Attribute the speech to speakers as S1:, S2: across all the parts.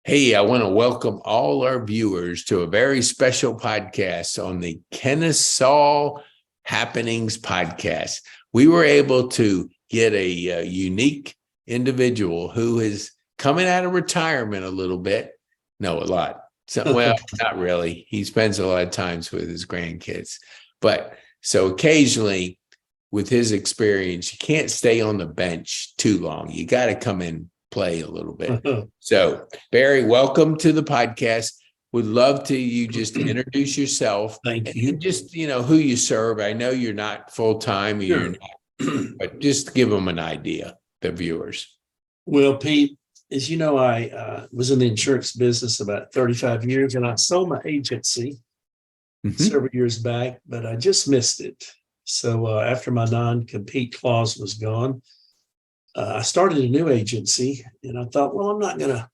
S1: Hey, I want to welcome all our viewers to a very special podcast on the Kennesaw Happenings podcast. We were able to get a unique individual who is coming out of retirement a little bit. No, a lot. So, well, not really. He spends a lot of times with his grandkids. But so occasionally with his experience, you can't stay on the bench too long. You got to come in, play a little bit. So, Barry, welcome to the podcast. Would love to you just introduce yourself.
S2: Thank you.
S1: And just, who you serve. I know you're not full-time,
S2: Sure.
S1: but just give them an idea, the viewers.
S2: Well, Pete, as you know, I was in the insurance business about 35 years, and I sold my agency several years back, but I just missed it. So after my non-compete clause was gone, I started a new agency, and I thought, well, I'm not going to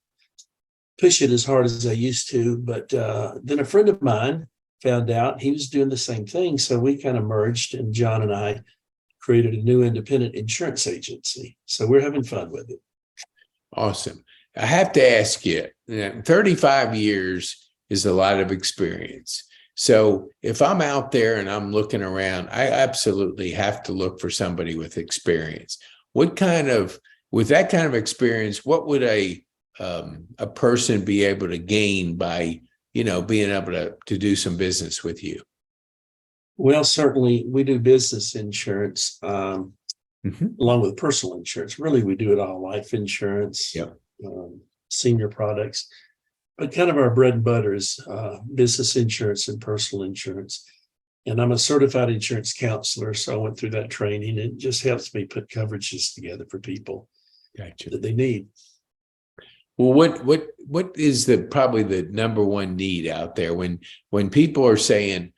S2: push it as hard as I used to. But then a friend of mine found out he was doing the same thing. So we kind of merged, and John and I created a new independent insurance agency. So we're having fun with it.
S1: Awesome. I have to ask you, 35 years is a lot of experience. So if I'm out there and I'm looking around, I absolutely have to look for somebody with experience. With that kind of experience, what would a person be able to gain by, being able to do some business with you?
S2: Well, certainly we do business insurance along with personal insurance. Really, we do it all: life insurance, senior products. But kind of our bread and butter is business insurance and personal insurance. And I'm a certified insurance counselor, so I went through that training. It just helps me put coverages together for people that they need.
S1: Well, what is probably the number one need out there when people are saying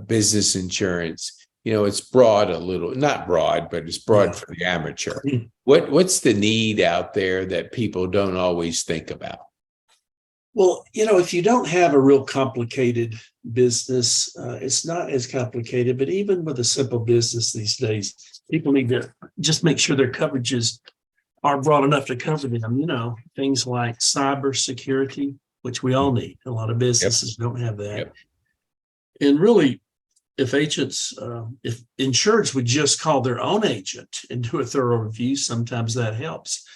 S1: business insurance? It's broad a little, not broad, but it's broad for the amateur. What's the need out there that people don't always think about?
S2: Well, if you don't have a real complicated business, it's not as complicated, but even with a simple business these days, people need to just make sure their coverages are broad enough to cover them. Things like cyber security, which we all need. A lot of businesses don't have that. And really, if insureds would just call their own agent and do a thorough review, sometimes that helps.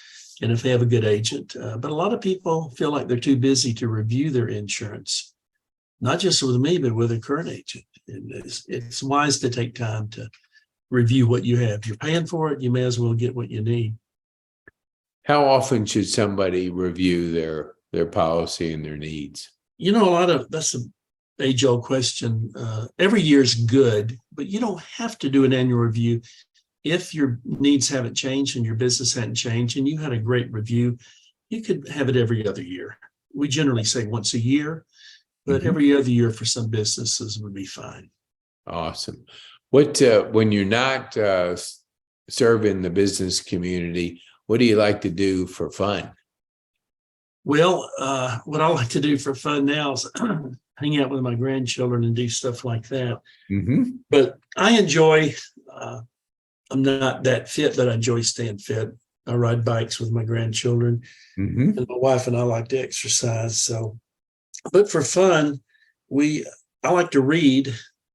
S2: And if they have a good agent, but a lot of people feel like they're too busy to review their insurance, not just with me, but with a current agent. And it's wise to take time to review what you have. You're paying for it, you may as well get what you need.
S1: How often should somebody review their policy and their needs?
S2: That's an age-old question. Every year is good, but you don't have to do an annual review. If your needs haven't changed and your business hadn't changed and you had a great review, you could have it every other year. We generally say once a year, but every other year for some businesses would be fine.
S1: Awesome. When you're not serving the business community, what do you like to do for fun?
S2: Well, what I like to do for fun now is hang out with my grandchildren and do stuff like that. But I enjoy I'm not that fit, but I enjoy staying fit. I ride bikes with my grandchildren, and my wife and I like to exercise. So, but for fun, I like to read.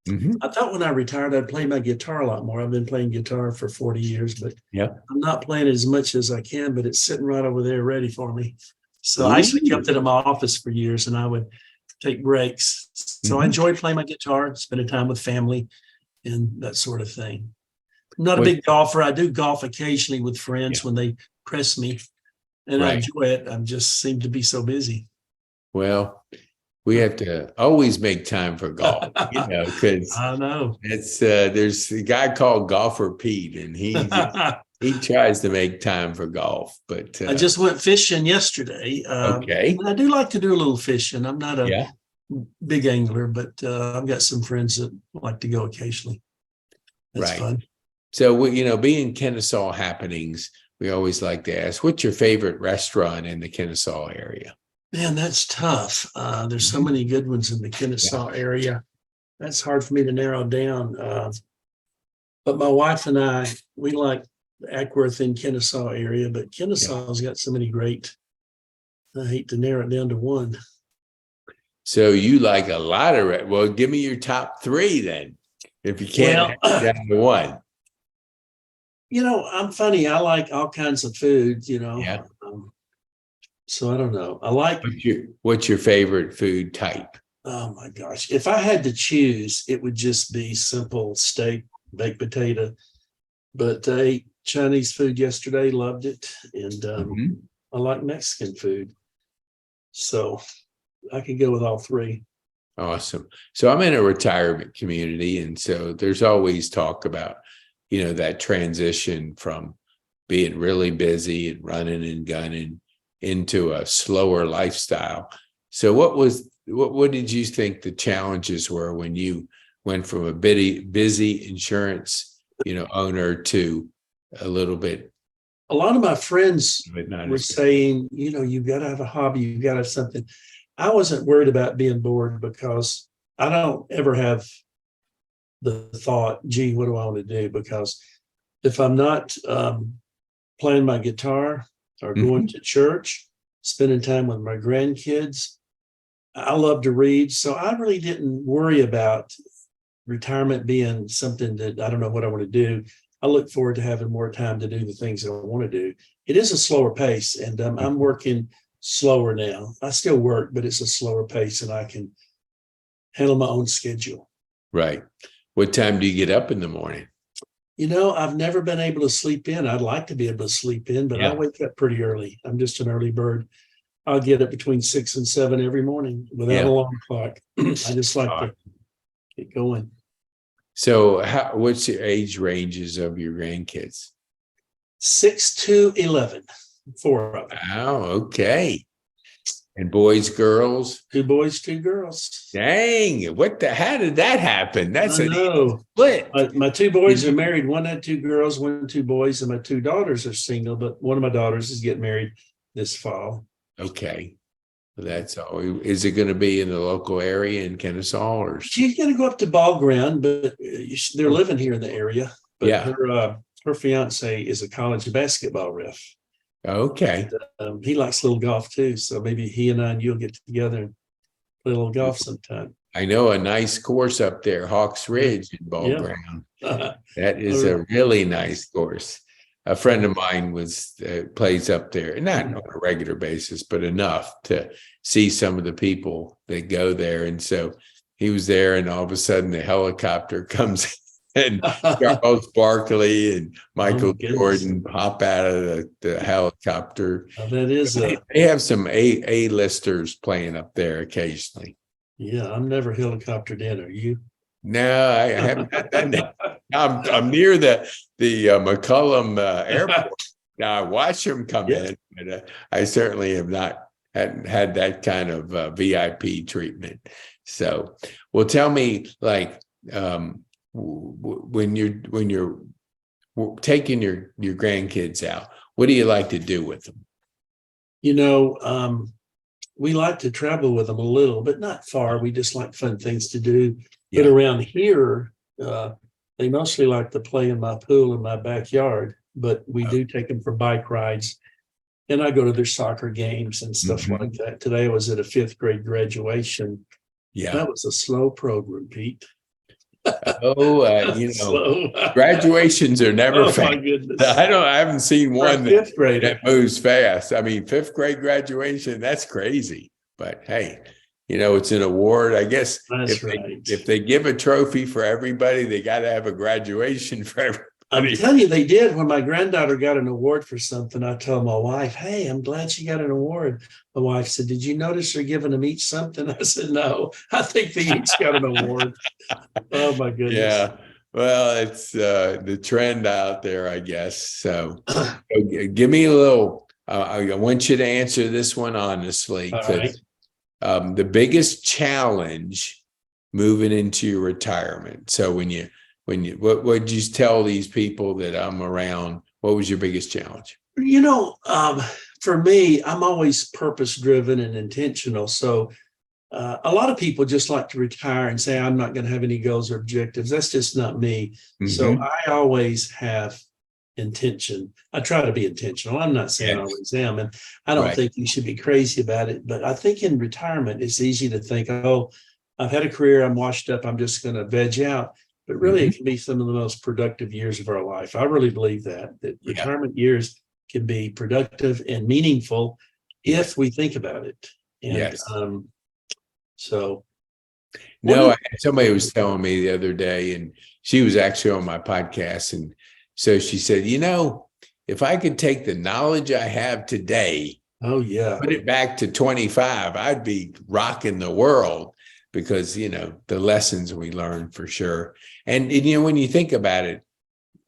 S2: I thought when I retired, I'd play my guitar a lot more. I've been playing guitar for 40 years, but I'm not playing it as much as I can, but it's sitting right over there ready for me. So I actually kept it in my office for years, and I would take breaks. So I enjoy playing my guitar, spending time with family and that sort of thing. I'm not a big golfer. I do golf occasionally with friends when they press me, and I enjoy it. I just seem to be so busy.
S1: Well, we have to always make time for golf, because
S2: I know
S1: it's there's a guy called Golfer Pete, and he tries to make time for golf. But
S2: I just went fishing yesterday.
S1: Okay,
S2: and I do like to do a little fishing. I'm not a big angler, but I've got some friends that like to go occasionally. That's fun.
S1: So, being Kennesaw Happenings, we always like to ask, what's your favorite restaurant in the Kennesaw area?
S2: Man, that's tough. There's so many good ones in the Kennesaw area. That's hard for me to narrow down. But my wife and I, we like Ackworth in Kennesaw area, but Kennesaw's got so many great I hate to narrow it down to one.
S1: So you like a lot of well, give me your top three then. If you can't down to one.
S2: I'm funny. I like all kinds of food,
S1: Yeah.
S2: So I don't know. I like,
S1: What's your favorite food type?
S2: oh my gosh. If I had to choose, it would just be simple steak, baked potato. But I ate Chinese food yesterday, loved it. And I like Mexican food. So I could go with all three.
S1: Awesome. So I'm in a retirement community. And so there's always talk about, that transition from being really busy and running and gunning into a slower lifestyle. So what did you think the challenges were when you went from a busy insurance, owner to a little bit?
S2: A lot of my friends were saying, you've got to have a hobby, you've got to have something. I wasn't worried about being bored because I don't ever have the thought, gee, what do I want to do? Because if I'm not playing my guitar or going to church, spending time with my grandkids, I love to read. So I really didn't worry about retirement being something that I don't know what I want to do. I look forward to having more time to do the things I want to do. It is a slower pace, and I'm working slower now. I still work, but it's a slower pace, and I can handle my own schedule.
S1: Right. What time do you get up in the morning?
S2: I've never been able to sleep in. I'd like to be able to sleep in, but I wake up pretty early. I'm just an early bird. I'll get up between 6 and 7 every morning without an alarm clock. I just like to get going.
S1: So what's the age ranges of your grandkids?
S2: 6 to 11, 4 of them.
S1: Oh, okay. And boys, girls?
S2: 2 boys, 2 girls.
S1: Dang, how did that happen? That's a split.
S2: My 2 boys are married. One had 2 girls, 1 2 boys, and my 2 daughters are single, but one of my daughters is getting married this fall.
S1: Okay. Well, that's all. Is it going to be in the local area in Kennesaw, or
S2: she's going to go up to Ball Ground, but they're living here in the area. But her fiance is a college basketball ref.
S1: Okay.
S2: And, he likes little golf too, so maybe he and you'll get together and play a little golf sometime.
S1: I know a nice course up there, Hawks Ridge in Ball Ground. That is a really nice course. A friend of mine plays up there, not on a regular basis, but enough to see some of the people that go there. And so he was there, and all of a sudden the helicopter comes and Charles Barkley and Michael Jordan pop out of the helicopter.
S2: That is
S1: they have some A-listers playing up there occasionally.
S2: Yeah, I'm never helicoptered in. Are you?
S1: No, I haven't done that. I'm near the McCullum Airport. Now I watch them come in, but I certainly hadn't had that kind of VIP treatment. So, well, tell me, like, when you're taking your grandkids out, what do you like to do with them?
S2: We like to travel with them a little, but not far. We just like fun things to do. But around here, they mostly like to play in my pool in my backyard, but we do take them for bike rides. And I go to their soccer games and stuff like that. Today I was at a 5th grade graduation. Yeah. That was a slow program, Pete.
S1: Graduations are never fast.
S2: My goodness.
S1: I haven't seen one
S2: that
S1: moves fast. I mean, 5th grade graduation, that's crazy. But hey, it's an award. I guess if they give a trophy for everybody, they got to have a graduation for everybody.
S2: I'm telling you, they did. When my granddaughter got an award for something, I told my wife, hey, I'm glad she got an award. My wife said, did you notice they're giving them each something? I said, no, I think they each got an award. Oh, my goodness.
S1: Yeah. Well, it's the trend out there, I guess. So give me a little, I want you to answer this one honestly.
S2: Right.
S1: The biggest challenge moving into your retirement. So what would you tell these people that I'm around? What was your biggest challenge?
S2: For me, I'm always purpose driven and intentional. So a lot of people just like to retire and say, I'm not going to have any goals or objectives. That's just not me. So I always have intention. I try to be intentional. I'm not saying I
S1: Yes.
S2: always am, and I don't
S1: Right.
S2: think you should be crazy about it. But I think in retirement, it's easy to think, oh, I've had a career, I'm washed up, I'm just going to veg out. But really, it can be some of the most productive years of our life. I really believe that
S1: Yeah.
S2: retirement years can be productive and meaningful if we think about it. And
S1: Yes.
S2: so
S1: No, somebody was telling me the other day, and she was actually on my podcast. And so she said, if I could take the knowledge I have today,
S2: oh yeah,
S1: put it back to 25, I'd be rocking the world because, the lessons we learned for sure. And when you think about it,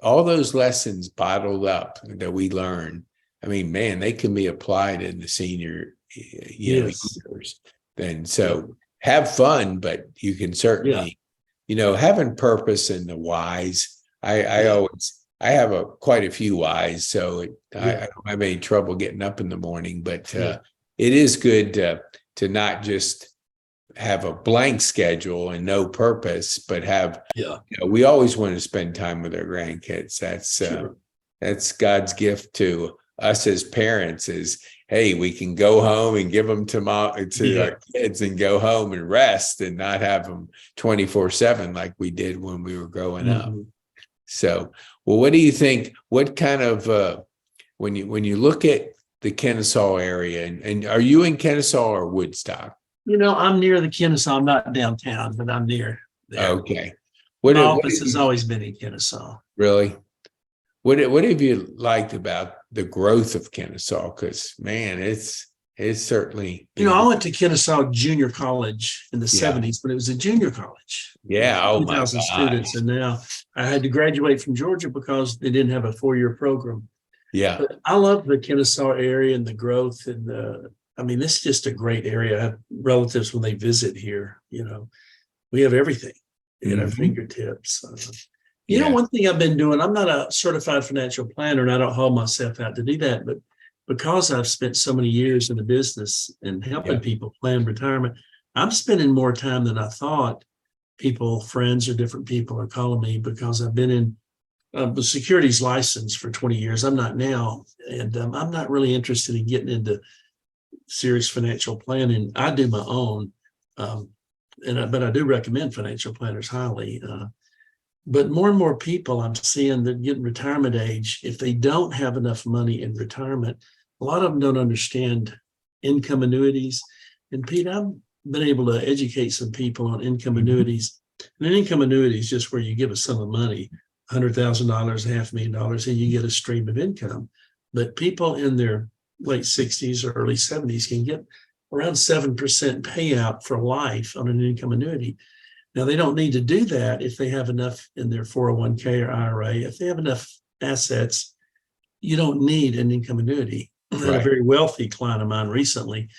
S1: all those lessons bottled up that we learned, I mean, man, they can be applied in the senior,
S2: yes,
S1: years. Then so have fun, but you can certainly, having purpose and the whys. I always, I have quite a few whys, so I don't have any trouble getting up in the morning. But it is good to not just have a blank schedule and no purpose, but have, we always want to spend time with our grandkids. That's God's gift to us as parents is, hey, we can go home and give them to our kids and go home and rest and not have them 24/7 like we did when we were growing up. So, well, what do you think? What kind of, when you look at the Kennesaw area, and are you in Kennesaw or Woodstock?
S2: I'm near the Kennesaw. I'm not downtown, but I'm near there.
S1: Okay.
S2: My office has always been in Kennesaw.
S1: Really? What have you liked about the growth of Kennesaw? Because man, it's certainly.
S2: I went to Kennesaw Junior College in the 70s, but it was a junior college.
S1: Yeah. Oh,
S2: 2,000 students, and now I had to graduate from Georgia because they didn't have a 4-year program.
S1: Yeah.
S2: But I love the Kennesaw area and the growth, and it's just a great area. I have relatives when they visit here. We have everything at our fingertips. One thing I've been doing, I'm not a certified financial planner, and I don't hold myself out to do that, but because I've spent so many years in the business and helping people plan retirement, I'm spending more time than I thought. Friends or different people are calling me because I've been in the securities license for 20 years. I'm not now, and I'm not really interested in getting into serious financial planning. I do my own, but I do recommend financial planners highly. But more and more people I'm seeing that get in retirement age, if they don't have enough money in retirement, a lot of them don't understand income annuities. And Pete, I've been able to educate some people on income annuities. And an income annuity is just where you give a sum of money, $100,000, $500,000, and you get a stream of income. But people in their late 60s or early 70s can get around 7% payout for life on an income annuity. Now, they don't need to do that if they have enough in their 401k or IRA. If they have enough assets, you don't need an income annuity. I had a very wealthy client of mine recently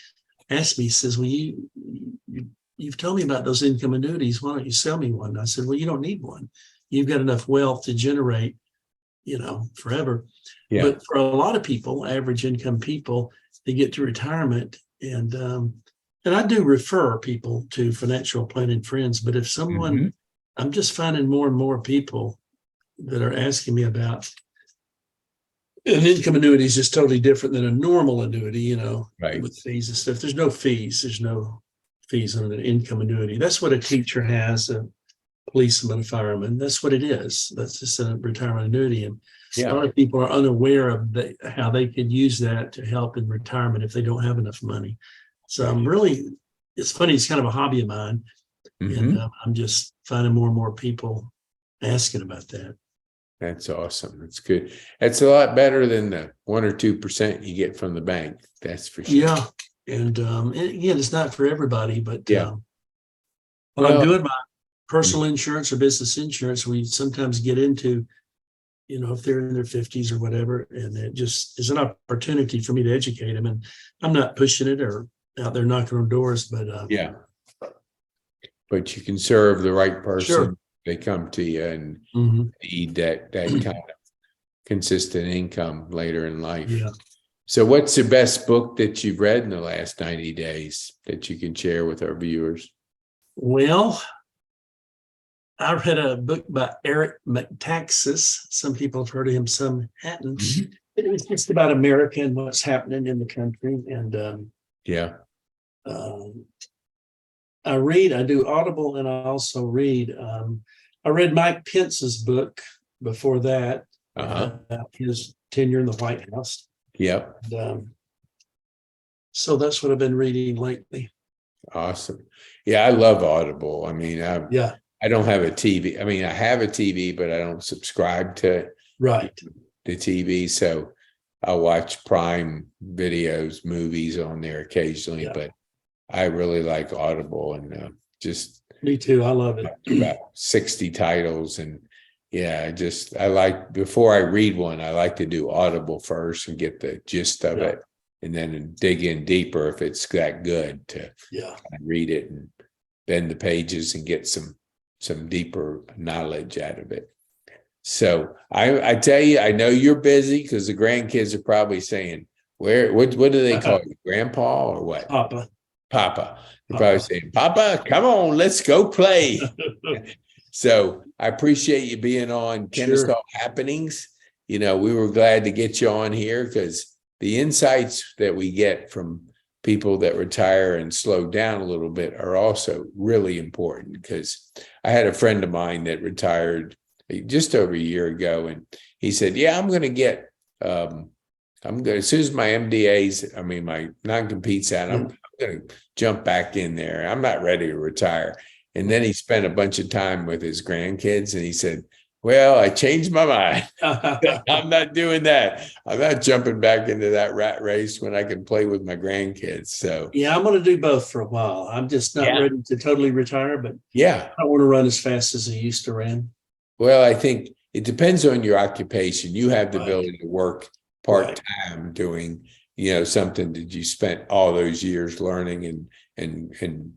S2: asked me, he says, well, you've told me about those income annuities. Why don't you sell me one? I said, well, you don't need one. You've got enough wealth to generate, forever. Yeah. But for a lot of people, average income people, they get to retirement and I do refer people to financial planning friends, but if someone, I'm just finding more and more people that are asking me about an income annuity is just totally different than a normal annuity, with fees and stuff. There's no fees. There's no fees on an income annuity. That's what a teacher has, a policeman, a fireman. That's what it is. That's just a retirement annuity. And a lot of people are unaware of how they could use that to help in retirement if they don't have enough money. So it's funny, it's kind of a hobby of mine. And I'm just finding more and more people asking about that.
S1: That's awesome. That's good. That's a lot better than the 1 or 2% you get from the bank. That's for sure.
S2: Yeah. And again, it's not for everybody, but when I'm doing my personal insurance or business insurance, we sometimes get into, if they're in their 50s or whatever, and it just is an opportunity for me to educate them. And I'm not pushing it or out there knocking on doors, but
S1: but you can serve the right person.
S2: Sure.
S1: They come to you and need that kind of consistent income later in life.
S2: Yeah.
S1: So what's the best book that you've read in the last 90 days that you can share with our viewers?
S2: Well, I read a book by Eric Metaxas. Some people have heard of him, some hadn't.
S1: Mhm.
S2: It was just about America and what's happening in the country. And
S1: Yeah.
S2: um, I do Audible, and I also read. I read Mike Pence's book before that,
S1: Uh-huh.
S2: about his tenure in the White House.
S1: Yep.
S2: And, so that's what I've been reading lately.
S1: Awesome. Yeah, I love Audible. I mean,
S2: Yeah,
S1: I don't have a TV. I mean, I have a TV, but I don't subscribe to
S2: right.
S1: the TV. So I'll watch Prime videos, movies on there occasionally,
S2: Yeah.
S1: but I really like Audible, and just
S2: Me too. I love it.
S1: about 60 titles. And yeah, I like, before I read one, I like to do Audible first and get the gist of
S2: Yeah.
S1: it, and then dig in deeper if it's that good to
S2: Yeah.
S1: read it and bend the pages and get some deeper knowledge out of it. So I tell you, I know you're busy because the grandkids are probably saying, what do they call you, Grandpa or what?
S2: Papa.
S1: Papa. They're probably saying, Papa, come on, let's go play. So I appreciate you being on Kennesaw Happenings. You know, we were glad to get you on here because the insights that we get from people that retire and slow down a little bit are also really important. Because I had a friend of mine that retired just over a year ago, and he said, yeah, I'm going to get, as soon as my MDAs, I mean, my non-compete's out, I'm going to jump back in there. I'm not ready to retire. And then he spent a bunch of time with his grandkids, and he said, well, I changed my mind. I'm not doing that. I'm not jumping back into that rat race when I can play with my grandkids. So
S2: Yeah, I'm going to do both for a while. I'm just not ready to totally retire, but
S1: yeah,
S2: I don't want to run as fast as I used to run.
S1: well, I think it depends on your occupation. You have the ability to work part-time doing, something that you spent all those years learning and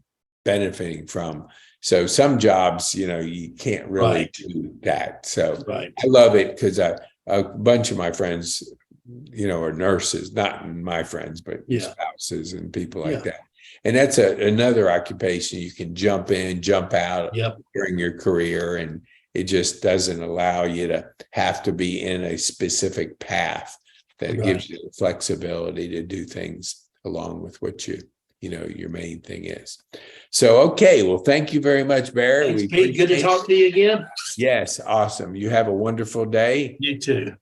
S1: benefiting from. So some jobs, you can't really do that. So I love it because a bunch of my friends, are nurses, not my friends, but spouses and people like that. And that's another occupation you can jump in, jump out during your career, and it just doesn't allow you to have to be in a specific path. That gives you the flexibility to do things along with what your main thing is. So, okay. Well, thank you very much, Barry.
S2: Thanks, Pete. Good to talk to you again.
S1: Yes. Awesome. You have a wonderful day.
S2: You too.